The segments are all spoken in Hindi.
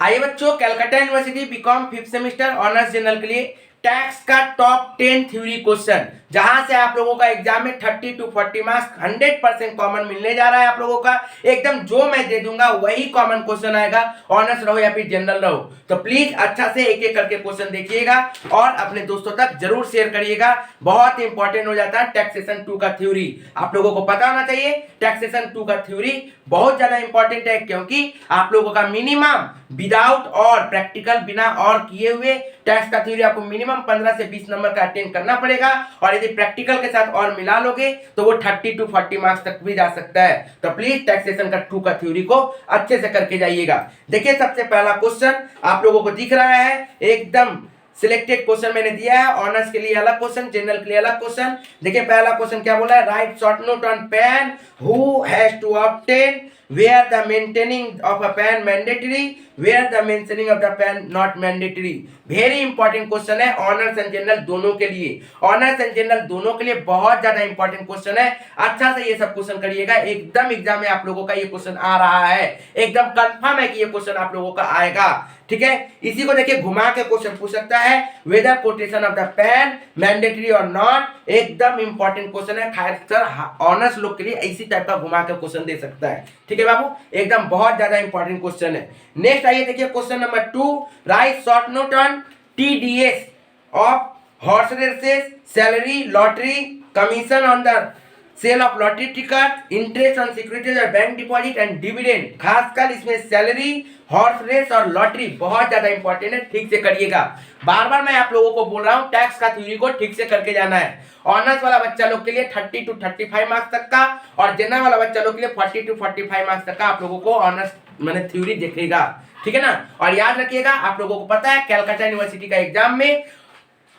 आइए बच्चों, Calcutta university BCom 5th semester honours general के लिए टैक्स का टॉप 10 थ्योरी क्वेश्चन, जहां से आप लोगों का एग्जाम में 30 to 40 मार्क्स 100% कॉमन मिलने जा रहा है। आप लोगों का एकदम जो मैं दे दूंगा वही कॉमन क्वेश्चन आएगा, ऑनर्स रहो या फिर जनरल रहो। तो प्लीज अच्छा से एक एक करके क्वेश्चन देखिएगा और अपने दोस्तों तक जरूर शेयर करिएगा। बहुत इंपॉर्टेंट हो जाता है टैक्सेशन 2 का थ्योरी, आप लोगों को पता होना चाहिए। टैक्सेशन 2 का थ्योरी बहुत ज्यादा इंपॉर्टेंट है, क्योंकि आप लोगों का मिनिमम विदाउट और प्रैक्टिकल बिना और किए हुए टैक्स का थ्योरी आपको मिनिमम 15 से 20 नंबर का अटेंड करना पड़ेगा, और यदि प्रैक्टिकल के साथ और मिला लोगे तो वो 30 to 40 मार्क्स तक भी जा सकता है। तो प्लीज टैक्सेशन का 2 का थ्योरी को अच्छे से करके जाइएगा। देखिए, सबसे पहला क्वेश्चन आप लोगों को दिख रहा है, एकदम सिलेक्टेड क्वेश्चन मैंने दिया है। ऑनर्स के लिए अलग क्वेश्चन, जनरल के लिए अलग क्वेश्चन। देखिए पहला क्वेश्चन क्या बोला है, write short note on PAN who has to obtain where the maintaining of a pen mandatory, where the mentioning of the pen not mandatory। Very important question है ऑनर्स एंड जनरल दोनों के लिए। ऑनर्स एंड जनरल दोनों के लिए बहुत ज्यादा इंपॉर्टेंट क्वेश्चन है। अच्छा से ये सब क्वेश्चन करिएगा, एकदम एग्जाम में आप लोगों का ये क्वेश्चन आ रहा है, एकदम कंफर्म है कि ये क्वेश्चन आप लोगों का आएगा। ठीक है, इसी को देखिए घुमा के क्वेश्चन पूछ सकता है, whether quotation of the PAN mandatory और नॉट। एकदम इंपॉर्टेंट क्वेश्चन है, खैर सर ऑनर्स लोग के लिए इसी टाइप का घुमा के क्वेश्चन दे सकता है। ठीक है बाबू, एकदम बहुत ज्यादा इंपॉर्टेंट क्वेश्चन है। नेक्स्ट आइए देखिए question number 2, write short note on TDS of horse races, salary, lottery, commission on the sale of lottery ticket, interest on securities और बैंक डिपॉजिट एंड डिविडेंड। खासकर इसमें सैलरी, हॉर्स रेस और लॉटरी बहुत ज्यादा इंपॉर्टेंट है, ठीक से करिएगा। बार बार मैं आप लोगों को बोल रहा हूं टैक्स का थ्योरी को ठीक से करके जाना है। ऑनर्स वाला बच्चा लोग के लिए 30 to 35 मार्क्स तक का, और जनरल वाला बच्चा लोग के लिए 40 to 45 मार्क्स तक का आप लोगों को ऑनर्स मैंने थ्योरी देखेगा। ठीक है ना, और याद रखिएगा आप लोगों को पता है कलकत्ता यूनिवर्सिटी का एग्जाम में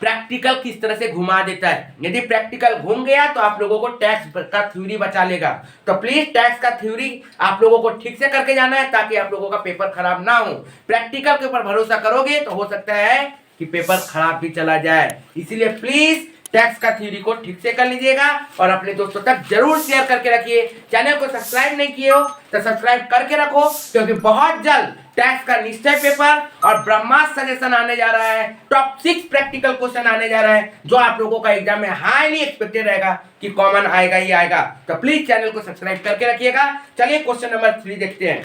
प्रैक्टिकल किस तरह से घुमा देता है। यदि प्रैक्टिकल घूम गया तो आप लोगों को टैक्स का थ्योरी बचा लेगा। तो प्लीज टैक्स का थ्योरी आप लोगों को ठीक से करके जाना है, ताकि आप लोगों का पेपर खराब ना हो। प्रैक्टिकल के ऊपर भरोसा करोगे तो हो सकता है कि पेपर खराब भी चला जाए। इसीलिए प्लीज टैक्स का थ्योरी को ठीक से कर लीजिएगा और अपने दोस्तों तक जरूर शेयर करके रखिए। चैनल को सब्सक्राइब नहीं किए हो तो सब्सक्राइब करके रखो, क्योंकि बहुत जल्द टैक्स का निश्चय पेपर और ब्रह्मास्त्र सजेशन आने जा रहा है। टॉप 6 प्रैक्टिकल क्वेश्चन आने जा रहा है, जो आप लोगों का एग्जाम में हाईली एक्सपेक्टेड रहेगा कि कॉमन आएगा ही आएगा। तो प्लीज चैनल को सब्सक्राइब करके रखिएगा। चलिए क्वेश्चन नंबर 3 देखते हैं।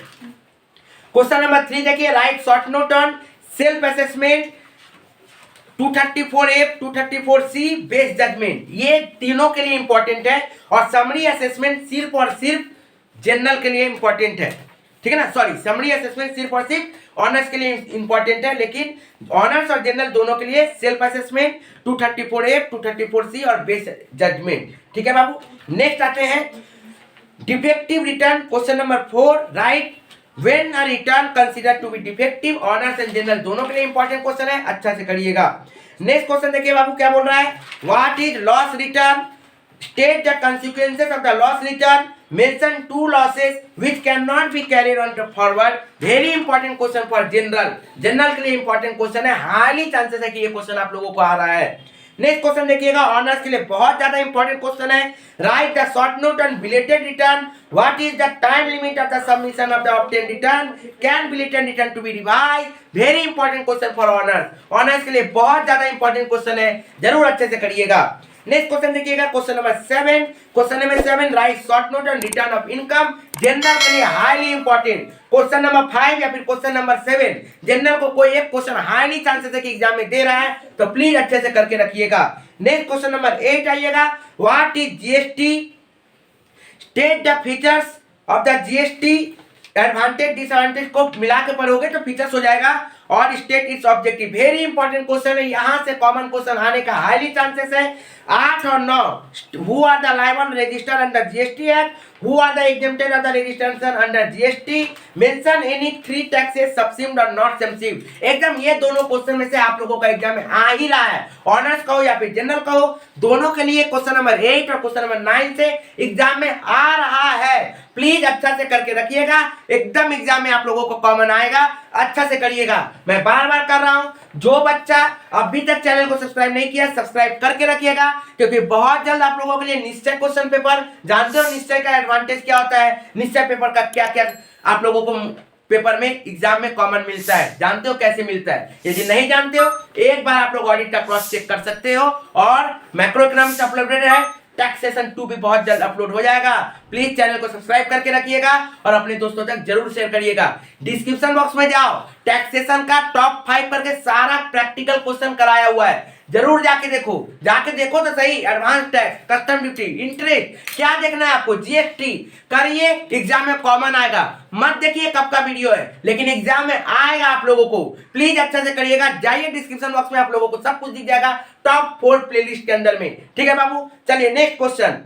क्वेश्चन नंबर 3 देखिए, write short note on self assessment 234A 234C based judgement. ये तीनों के लिए इंपॉर्टेंट है, और समरी असेसमेंट सिर्फ और सिर्फ जनरल के लिए इंपॉर्टेंट है। ठीक है ना, सॉरी, समरी असेसमेंट सिर्फ और सिर्फ ऑनर्स के लिए इंपॉर्टेंट है, लेकिन ऑनर्स और जनरल दोनों के लिए सेल्फ असेसमेंट 234A 234C और बेस्ड जजमेंट। ठीक है बाबू, नेक्स्ट आते हैं defective return. Question number 4, right When a return considered to be defective, honours and general दोनों के लिए इंपॉर्टेंट क्वेश्चन है, अच्छा से करिएगा। नेक्स्ट क्वेश्चन देखिए बाबू क्या बोल रहा है, what is loss return, state the consequences of the loss return, mention 2 losses which cannot be carried on forward। Very important question for general, general के लिए इंपॉर्टेंट क्वेश्चन है, हाईली चांसेस है कि ये क्वेश्चन आप लोगों को आ रहा है। नेक्स्ट क्वेश्चन देखिएगा, ऑनर्स के लिए बहुत ज्यादा इंपॉर्टेंट क्वेश्चन है, write the short note on belated return, what is the time limit of the submission of the obtained return, can belated return to be revise. Very important question for honours, honours के लिए बहुत ज्यादा इंपॉर्टेंट क्वेश्चन है, जरूर अच्छे से करिएगा। नेक्स्ट क्वेश्चन देखिएगा, question number 7, question number 7, right short note on return of income, general के लिए हाईली इंपॉर्टेंट। क्वेश्चन नंबर 5 या फिर क्वेश्चन नंबर 7, जनरल को कोई एक क्वेश्चन हाईली चांसेस है कि एग्जाम में दे रहा है, तो प्लीज अच्छे से करके रखिएगा। नेक्स्ट क्वेश्चन नंबर 8 आइएगा, what is GST, state the features of the GST, advantage disadvantage को मिला के पढ़ोगे तो फीचर्स हो जाएगा, और state it's objective. Very important question है, यहां से कॉमन क्वेश्चन आने का हाईली चांसेस है। 8 और 9, who are the liable register under GST act, who are the exempted of the registration under GST, mention any 3 taxes subsumed और नॉट सबसिम्ड। एकदम ये दोनों क्वेश्चन में से आप लोगों का एग्जाम में आ ही रहा है, ऑनर्स कहो या फिर जनरल कहो, दोनों के लिए क्वेश्चन नंबर 8 और क्वेश्चन नंबर 9 से एग्जाम में आ रहा है। प्लीज अच्छा से करके रखिएगा, एकदम एग्जाम में आप लोगों को कॉमन आएगा, अच्छा से करिएगा। मैं बार बार कर रहा हूं, जो बच्चा अभी तक चैनल को सब्सक्राइब नहीं किया सब्सक्राइब करके रखिएगा, क्योंकि बहुत जल्द आप लोगों के लिए निश्चय क्वेश्चन पेपर, जानते हो निश्चय का एडवांटेज क्या होता है, निश्चय पेपर का क्या क्या आप लोगों को पेपर में एग्जाम में कॉमन मिलता है। जानते हो कैसे मिलता है? यदि नहीं जानते हो एक बार आप लोग ऑडिट का क्रॉस चेक कर सकते हो। और मैक्रो इकोनॉमिक्स अपलोडेड है, टैक्सेशन 2 भी बहुत जल्द अपलोड हो जाएगा। प्लीज चैनल को सब्सक्राइब करके रखिएगा और अपने दोस्तों तक जरूर शेयर करिएगा। डिस्क्रिप्शन बॉक्स में जाओ, टैक्सेशन का टॉप 5 करके सारा प्रैक्टिकल क्वेश्चन कराया हुआ है, जरूर जाके देखो तो सही। Advance tax, custom duty, interest, क्या देखना है आपको? जीएसटी करिए, एग्जाम में कॉमन आएगा। मत देखिए कब का वीडियो है, लेकिन एग्जाम में आएगा आप लोगों को। प्लीज अच्छा से करिएगा। जाइए डिस्क्रिप्शन बॉक्स में, आप लोगों को सब कुछ दिख जाएगा टॉप 4 प्लेलिस्ट के अंदर में। ठीक है बाबू, चलिए next question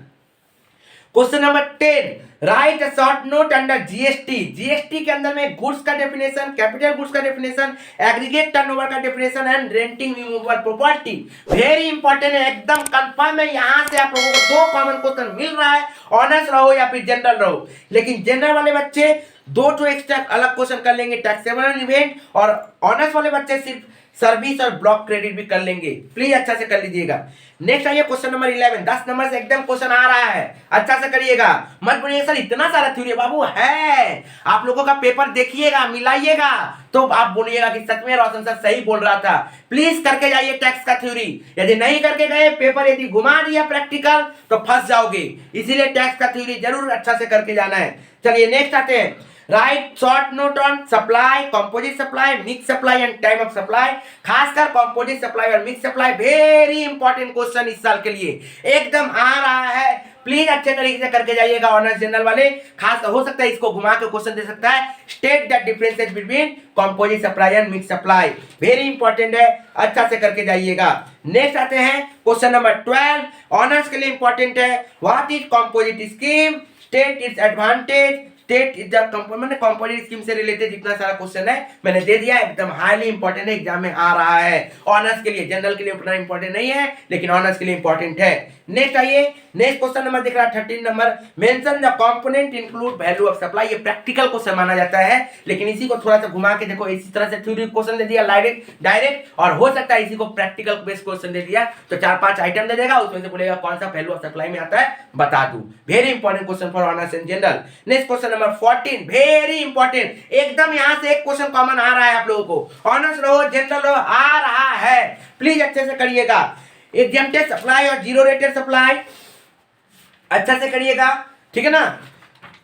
number 10, right a short note under GST. GST के अंदर में गुड्स का डेफिनेशन, कैपिटल गुड्स का डेफिनेशन, एग्रीगेट टर्नओवर का definition and renting removable property. Very important है, एकदम कंफर्म है। यहां से आप लोगों को 2 कॉमन क्वेश्चन मिल रहा है, ऑनर्स रहो या फिर जनरल रहो। लेकिन जनरल वाले बच्चे 2 एक्स्ट्रा अलग क्वेश्चन कर लेंगे, टैक्सेबल इवेंट, और ऑनर्स वाले बच्चे सिर्फ सर्विस और ब्लॉक क्रेडिट भी कर लेंगे। प्लीज अच्छा से कर लीजिएगा। नेक्स्ट आइए क्वेश्चन नंबर 11, 10 नंबर से एकदम क्वेश्चन आ रहा है, अच्छा से करिएगा। मत बोलिए सर इतना सारा थ्योरी बाबू है, आप लोगों का पेपर देखिएगा, मिलाइएगा, तो आप बोलिएगा कि सच में रोशन सर सही बोल रहा था। प्लीज करके जाइए टैक्स का थ्योरी। यदि नहीं करके गए, पेपर यदि घुमा दिया प्रैक्टिकल, तो फंस जाओगे। इसीलिए टैक्स का थ्योरी जरूर अच्छा से करके जाना है। चलिए नेक्स्ट आते हैं, right short note on supply, composite supply, mix supply and time of supply. खासकर कंपोजिट सप्लाई और mix supply very important question इस साल के लिए एकदम आ रहा है। प्लीज अच्छे तरीके से करके जाइएगा ऑनर्स जनरल वाले। खास हो सकता है इसको घुमा के क्वेश्चन दे सकता है, state the differences between composite supply and mix supply. Very important है, अच्छा से करके जाइएगा। नेक्स्ट आते हैं क्वेश्चन नंबर 12, ऑनर्स के लिए इंपॉर्टेंट है। What is composite scheme, state it's advantage, state is the composite scheme से रिलेटेड जितना सारा क्वेश्चन है मैंने दे दिया, एकदम हाईली इंपॉर्टेंट है, एग्जाम में आ रहा है। ऑनर्स के लिए, जनरल के लिए उतना इंपॉर्टेंट नहीं है, लेकिन ऑनर्स के लिए इंपॉर्टेंट है। नेक्स्ट आइए, नेक्स्ट क्वेश्चन नंबर दिख रहा है 13 number, mention the component include value of supply. ये प्रैक्टिकल क्वेश्चन माना जाता है, लेकिन इसी को थोड़ा सा घुमा के देखो, इसी तरह से थ्योरी क्वेश्चन दे दिया डायरेक्ट, और हो सकता है इसी को प्रैक्टिकल बेस्ड क्वेश्चन दे दिया तो 4-5 आइटम दे देगा, उसमें से बोलेगा कौन सा वैल्यू ऑफ सप्लाई में आता है बता दूं। Very important question for honours and general. Next question number 14, very important, एकदम यहां से एक क्वेश्चन कॉमन आ रहा है आप लोगों को, ऑनर्स रहो जनरल रहो, आ रहा है। प्लीज अच्छे से करिएगा। एग्जेम्प्टेड सप्लाई और जीरो रेटेड सप्लाई अच्छा से करिएगा, ठीक है ना।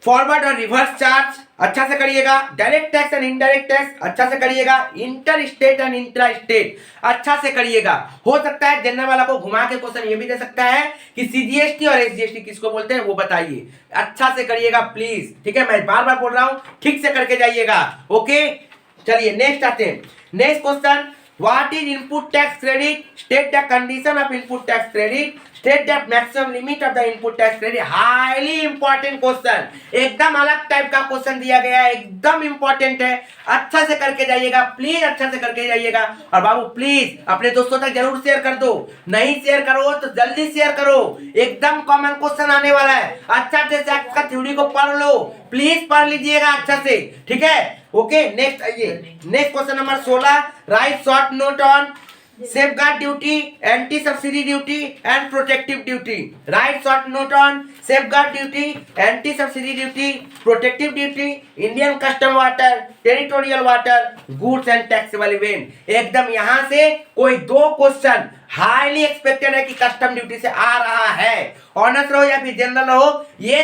फॉरवर्ड और रिवर्स चार्ज अच्छा से करिएगा। Direct tax and indirect tax अच्छा से करिएगा। Inter state and intra state अच्छा से करिएगा। हो सकता है जनरल वाला को घुमा के क्वेश्चन ये भी दे सकता है कि सीजीएसटी और एसजीएसटी किसको बोलते हैं वो बताइए। अच्छा से करिएगा प्लीज, ठीक है, मैं बार बार बोल रहा हूं, ठीक से करके जाइएगा। ओके, चलिए नेक्स्ट आते हैं। Next question, what is input tax credit, state the condition of input tax credit, state the maximum limit of the input tax credit. Highly important question, एकदम अलग टाइप का क्वेश्चन दिया गया है, एकदम इंपॉर्टेंट है, अच्छा से करके जाइएगा। प्लीज अच्छा से करके जाइएगा। और बाबू प्लीज अपने दोस्तों तक जरूर शेयर कर दो, नहीं शेयर करो तो जल्दी शेयर करो, एकदम कॉमन क्वेश्चन आने वाला है। अच्छा से इसका थ्योरी को पढ़ लो, प्लीज पढ़ लीजिएगा अच्छा से, ठीक है। ओके, नेक्स्ट आइए, next question number 16, right short note on safeguard duty, anti subsidy duty and protective duty. Write short note on safeguard duty, anti subsidy duty, protective duty, Indian custom water, territorial water, goods and taxable event। एकदम यहां से कोई 2 क्वेश्चन हाईली एक्सपेक्टेड है कि कस्टम ड्यूटी से आ रहा है। ऑनर्स रहो या फिर जनरल रहो, ये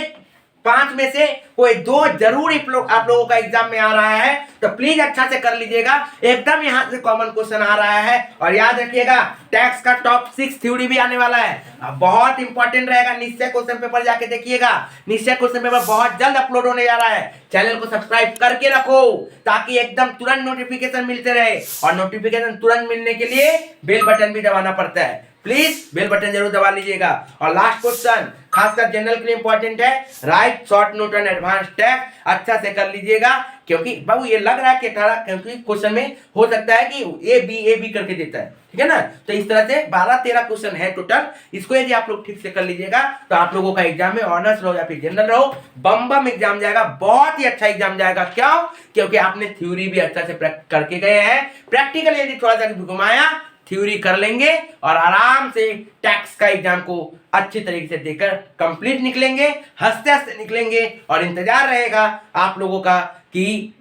5 में से कोई 2 जरूर आप लोगों का एग्जाम में आ रहा है, तो प्लीज अच्छा से कर लीजिएगा। एकदम यहां से कॉमन क्वेश्चन आ रहा है। और याद रखिएगा टैक्स का टॉप 6 थ्योरी भी आने वाला है, बहुत इंपॉर्टेंट रहेगा। निश्चय क्वेश्चन पेपर जाके देखिएगा, निश्चय क्वेश्चन पेपर बहुत जल्द अपलोड होने जा रहा है। चैनल को सब्सक्राइब करके रखो ताकि एकदम तुरंत नोटिफिकेशन मिलते रहे, और नोटिफिकेशन तुरंत मिलने के लिए बेल बटन भी दबाना पड़ता है। प्लीज बेल बटन जरूर दबा लीजिएगा। और लास्ट क्वेश्चन खासकर जनरल के लिए इंपॉर्टेंट है, write short note on advance tax अच्छा से कर लीजिएगा, क्योंकि बाबू ये लग रहा है कि 18 क्योंकि क्वेश्चन में हो सकता है कि ए बी करके देता है, ठीक है ना। तो इस तरह से 12-13 क्वेश्चन है टोटल। इसको यदि आप लोग ठीक से कर लीजिएगा तो आप लोगों का एग्जाम में ऑनर्स रहो या फिर जनरल रहो, बम एग्जाम जाएगा, बहुत ही अच्छा एग्जाम जाएगा। क्यों? क्योंकि आपने थ्योरी भी अच्छा से करके गए हैं, प्रैक्टिकल यदि थोड़ा सा घुमाया, थ्योरी कर लेंगे और आराम से टैक्स का एग्जाम को अच्छी तरीके से देकर कंप्लीट निकलेंगे, हंसते हंसते निकलेंगे। और इंतजार रहेगा आप लोगों का कि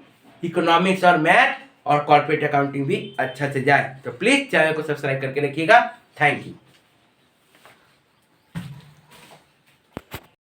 इकोनॉमिक्स और मैथ और कॉर्पोरेट अकाउंटिंग भी अच्छा से जाए। तो प्लीज चैनल को सब्सक्राइब करके रखिएगा। Thank you.